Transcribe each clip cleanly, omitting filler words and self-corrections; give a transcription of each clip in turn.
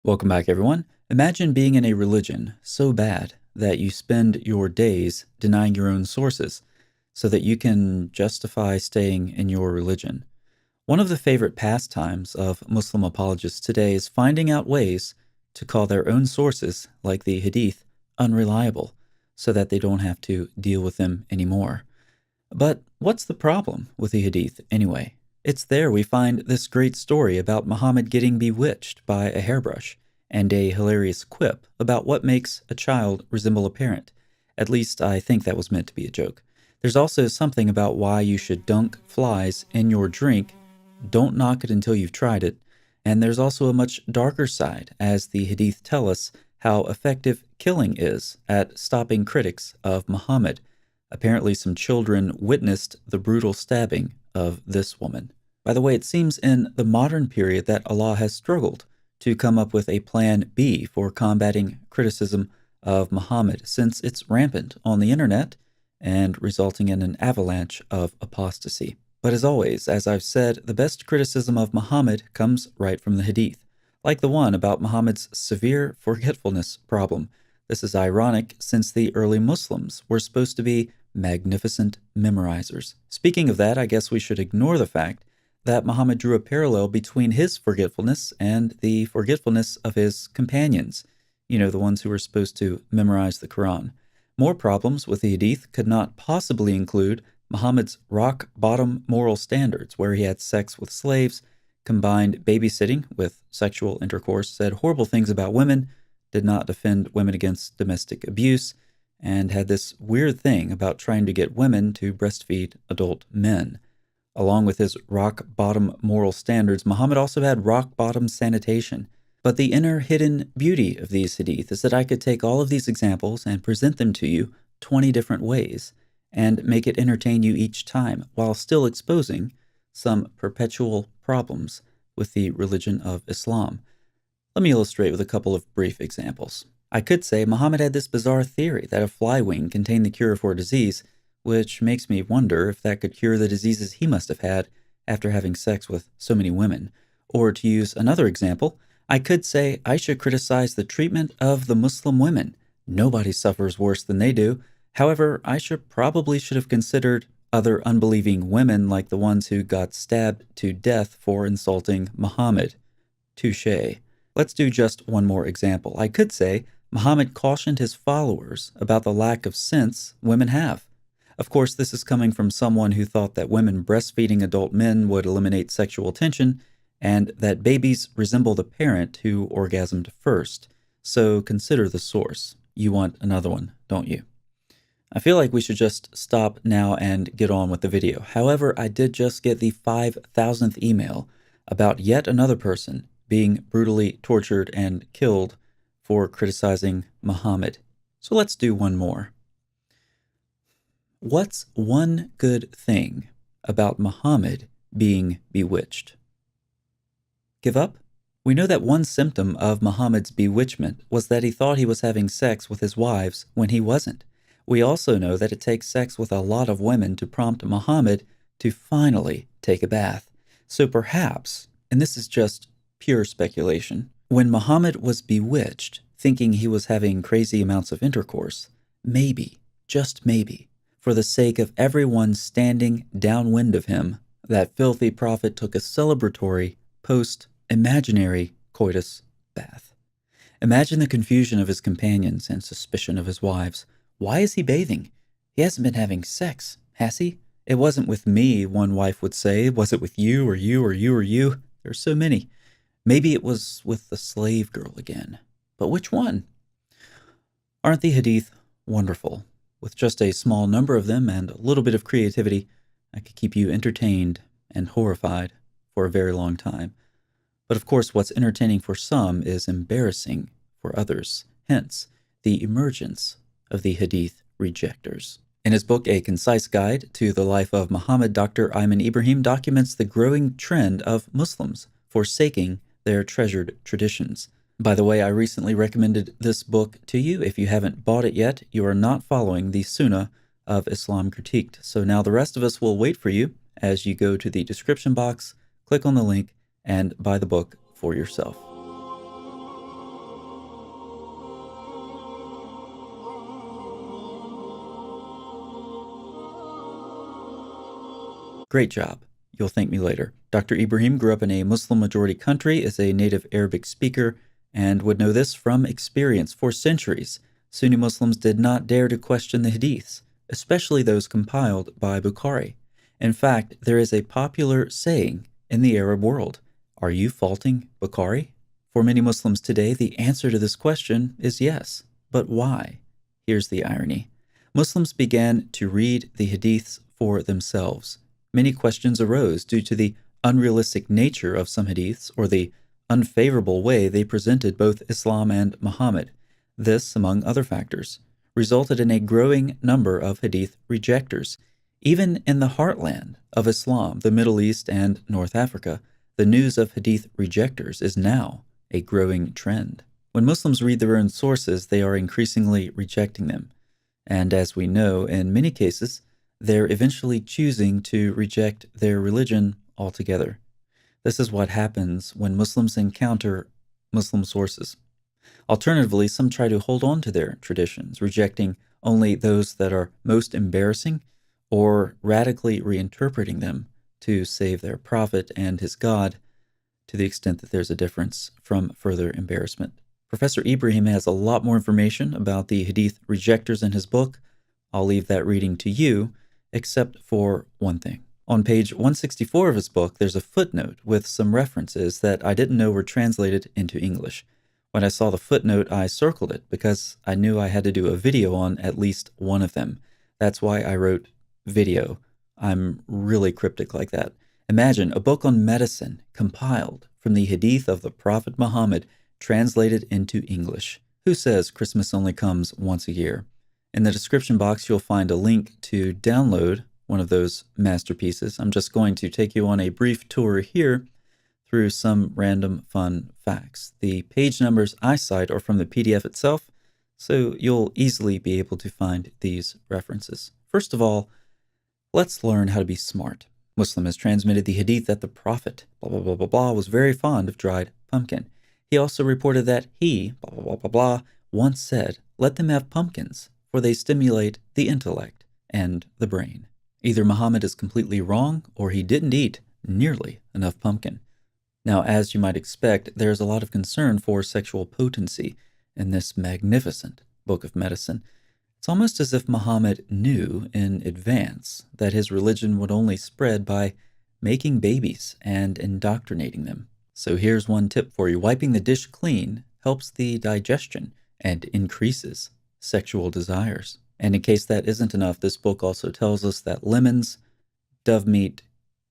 Welcome back, everyone. Imagine being in a religion so bad that you spend your days denying your own sources so that you can justify staying in your religion. One of the favorite pastimes of Muslim apologists today is finding out ways to call their own sources, like the Hadith, unreliable so that they don't have to deal with them anymore. But what's the problem with the Hadith anyway? It's there we find this great story about Muhammad getting bewitched by a hairbrush and a hilarious quip about what makes a child resemble a parent. At least I think that was meant to be a joke. There's also something about why you should dunk flies in your drink. Don't knock it until you've tried it. And there's also a much darker side, as the Hadith tell us how effective killing is at stopping critics of Muhammad. Apparently, some children witnessed the brutal stabbing of this woman. By the way, it seems in the modern period that Allah has struggled to come up with a plan B for combating criticism of Muhammad, since it's rampant on the internet and resulting in an avalanche of apostasy. But as always, as I've said, the best criticism of Muhammad comes right from the Hadith, like the one about Muhammad's severe forgetfulness problem. This is ironic since the early Muslims were supposed to be magnificent memorizers. Speaking of that, I guess we should ignore the fact that Muhammad drew a parallel between his forgetfulness and the forgetfulness of his companions, the ones who were supposed to memorize the Quran. More problems with the Hadith could not possibly include Muhammad's rock-bottom moral standards, where he had sex with slaves, combined babysitting with sexual intercourse, said horrible things about women, did not defend women against domestic abuse, and had this weird thing about trying to get women to breastfeed adult men. Along with his rock-bottom moral standards, Muhammad also had rock-bottom sanitation. But the inner hidden beauty of these hadith is that I could take all of these examples and present them to you 20 different ways and make it entertain you each time while still exposing some perpetual problems with the religion of Islam. Let me illustrate with a couple of brief examples. I could say Muhammad had this bizarre theory that a fly wing contained the cure for a disease, which makes me wonder if that could cure the diseases he must have had after having sex with so many women. Or to use another example, I could say I should criticize the treatment of the Muslim women. Nobody suffers worse than they do. However, I probably should have considered other unbelieving women like the ones who got stabbed to death for insulting Muhammad. Touché. Let's do just one more example. I could say Muhammad cautioned his followers about the lack of sense women have. Of course, this is coming from someone who thought that women breastfeeding adult men would eliminate sexual tension and that babies resemble the parent who orgasmed first. So consider the source. You want another one, don't you? I feel like we should just stop now and get on with the video. However, I did just get the 5,000th email about yet another person being brutally tortured and killed for criticizing Muhammad. So let's do one more. What's one good thing about Muhammad being bewitched? Give up? We know that one symptom of Muhammad's bewitchment was that he thought he was having sex with his wives when he wasn't. We also know that it takes sex with a lot of women to prompt Muhammad to finally take a bath. So perhaps, and this is just pure speculation, when Muhammad was bewitched, thinking he was having crazy amounts of intercourse, maybe, just maybe, for the sake of everyone standing downwind of him, that filthy prophet took a celebratory post-imaginary coitus bath. Imagine the confusion of his companions and suspicion of his wives. Why is he bathing? He hasn't been having sex, has he? It wasn't with me, one wife would say. Was it with you or you or you or you? There are so many. Maybe it was with the slave girl again. But which one? Aren't the Hadith wonderful? With just a small number of them and a little bit of creativity, I could keep you entertained and horrified for a very long time. But of course, what's entertaining for some is embarrassing for others. Hence, the emergence of the Hadith Rejecters. In his book, A Concise Guide to the Life of Muhammad, Dr. Ayman Ibrahim documents the growing trend of Muslims forsaking their treasured traditions. By the way, I recently recommended this book to you. If you haven't bought it yet, you are not following the Sunnah of Islam Critiqued. So now the rest of us will wait for you as you go to the description box, click on the link, and buy the book for yourself. Great job. You'll thank me later. Dr. Ibrahim grew up in a Muslim-majority country as a native Arabic speaker and would know this from experience. For centuries, Sunni Muslims did not dare to question the Hadiths, especially those compiled by Bukhari. In fact, there is a popular saying in the Arab world, "Are you faulting Bukhari?" For many Muslims today, the answer to this question is yes. But why? Here's the irony. Muslims began to read the Hadiths for themselves. Many questions arose due to the unrealistic nature of some Hadiths or the unfavorable way they presented both Islam and Muhammad. This, among other factors, resulted in a growing number of Hadith rejectors. Even in the heartland of Islam, the Middle East and North Africa, the news of Hadith rejectors is now a growing trend. When Muslims read their own sources, they are increasingly rejecting them. And as we know, in many cases, they're eventually choosing to reject their religion altogether. This is what happens when Muslims encounter Muslim sources. Alternatively, some try to hold on to their traditions, rejecting only those that are most embarrassing or radically reinterpreting them to save their prophet and his God, to the extent that there's a difference from further embarrassment. Professor Ibrahim has a lot more information about the Hadith rejectors in his book. I'll leave that reading to you, except for one thing. On page 164 of his book, there's a footnote with some references that I didn't know were translated into English. When I saw the footnote, I circled it because I knew I had to do a video on at least one of them. That's why I wrote video. I'm really cryptic like that. Imagine a book on medicine compiled from the Hadith of the Prophet Muhammad translated into English. Who says Christmas only comes once a year? In the description box, you'll find a link to download one of those masterpieces. I'm just going to take you on a brief tour here through some random fun facts. The page numbers I cite are from the PDF itself, so you'll easily be able to find these references. First of all, let's learn how to be smart. Muslim has transmitted the Hadith that the Prophet, blah, blah, blah, blah, blah, was very fond of dried pumpkin. He also reported that he, blah, blah, blah, blah, blah, once said, "Let them have pumpkins, for they stimulate the intellect and the brain." Either Muhammad is completely wrong, or he didn't eat nearly enough pumpkin. Now, as you might expect, there's a lot of concern for sexual potency in this magnificent book of medicine. It's almost as if Muhammad knew in advance that his religion would only spread by making babies and indoctrinating them. So here's one tip for you. Wiping the dish clean helps the digestion and increases sexual desires. And in case that isn't enough, this book also tells us that lemons, dove meat,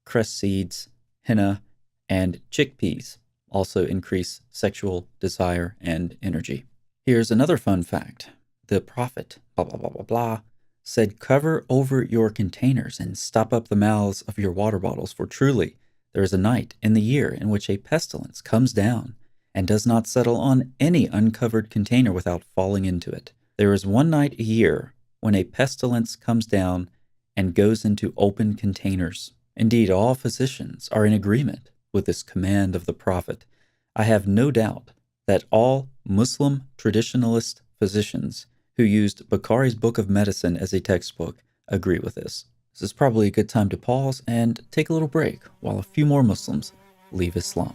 cress seeds, henna, and chickpeas also increase sexual desire and energy. Here's another fun fact. The Prophet, blah, blah, blah, blah, blah, said, "Cover over your containers and stop up the mouths of your water bottles, for truly there is a night in the year in which a pestilence comes down and does not settle on any uncovered container without falling into it. There is one night a year when a pestilence comes down and goes into open containers. Indeed, all physicians are in agreement with this command of the Prophet. I have no doubt that all Muslim traditionalist physicians who used Bukhari's Book of Medicine as a textbook agree with this." This is probably a good time to pause and take a little break while a few more Muslims leave Islam.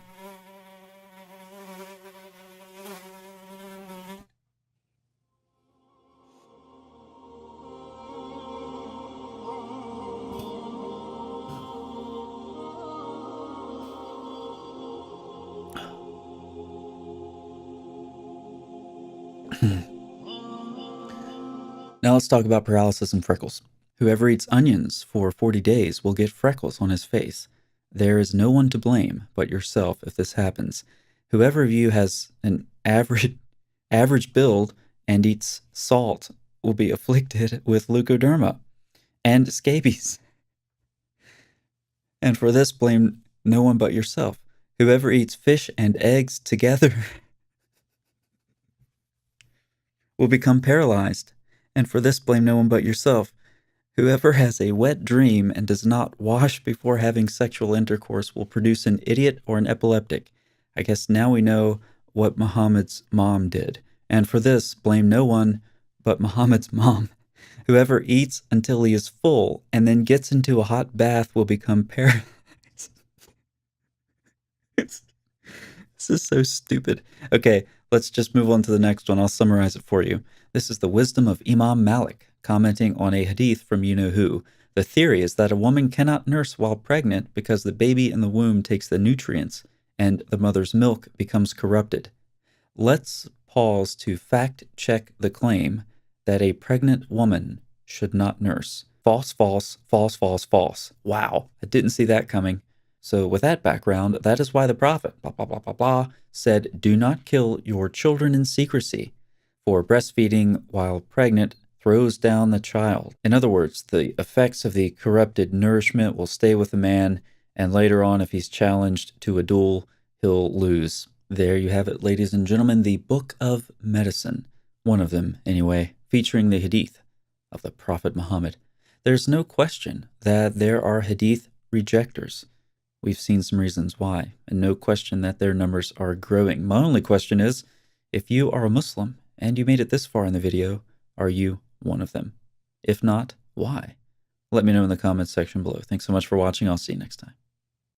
Now let's talk about paralysis and freckles. Whoever eats onions for 40 days will get freckles on his face. There is no one to blame but yourself if this happens. Whoever of you has an average build and eats salt will be afflicted with leukoderma and scabies. And for this, blame no one but yourself. Whoever eats fish and eggs together will become paralyzed. And for this, blame no one but yourself. Whoever has a wet dream and does not wash before having sexual intercourse will produce an idiot or an epileptic. I guess now we know what Muhammad's mom did. And for this, blame no one but Muhammad's mom. Whoever eats until he is full and then gets into a hot bath will become paralyzed. This is so stupid. Okay, let's just move on to the next one. I'll summarize it for you. This is the wisdom of Imam Malik, commenting on a hadith from you-know-who. The theory is that a woman cannot nurse while pregnant because the baby in the womb takes the nutrients and the mother's milk becomes corrupted. Let's pause to fact-check the claim that a pregnant woman should not nurse. False, false, false, false, false. Wow, I didn't see that coming. So with that background, that is why the Prophet, blah, blah, blah, blah, blah, said, do not kill your children in secrecy, for breastfeeding while pregnant throws down the child. In other words, the effects of the corrupted nourishment will stay with the man, and later on, if he's challenged to a duel, he'll lose. There you have it, ladies and gentlemen, the Book of Medicine. One of them, anyway, featuring the Hadith of the Prophet Muhammad. There's no question that there are Hadith rejectors. We've seen some reasons why, and no question that their numbers are growing. My only question is, if you are a Muslim and you made it this far in the video, are you one of them? If not, why? Let me know in the comments section below. Thanks so much for watching. I'll see you next time.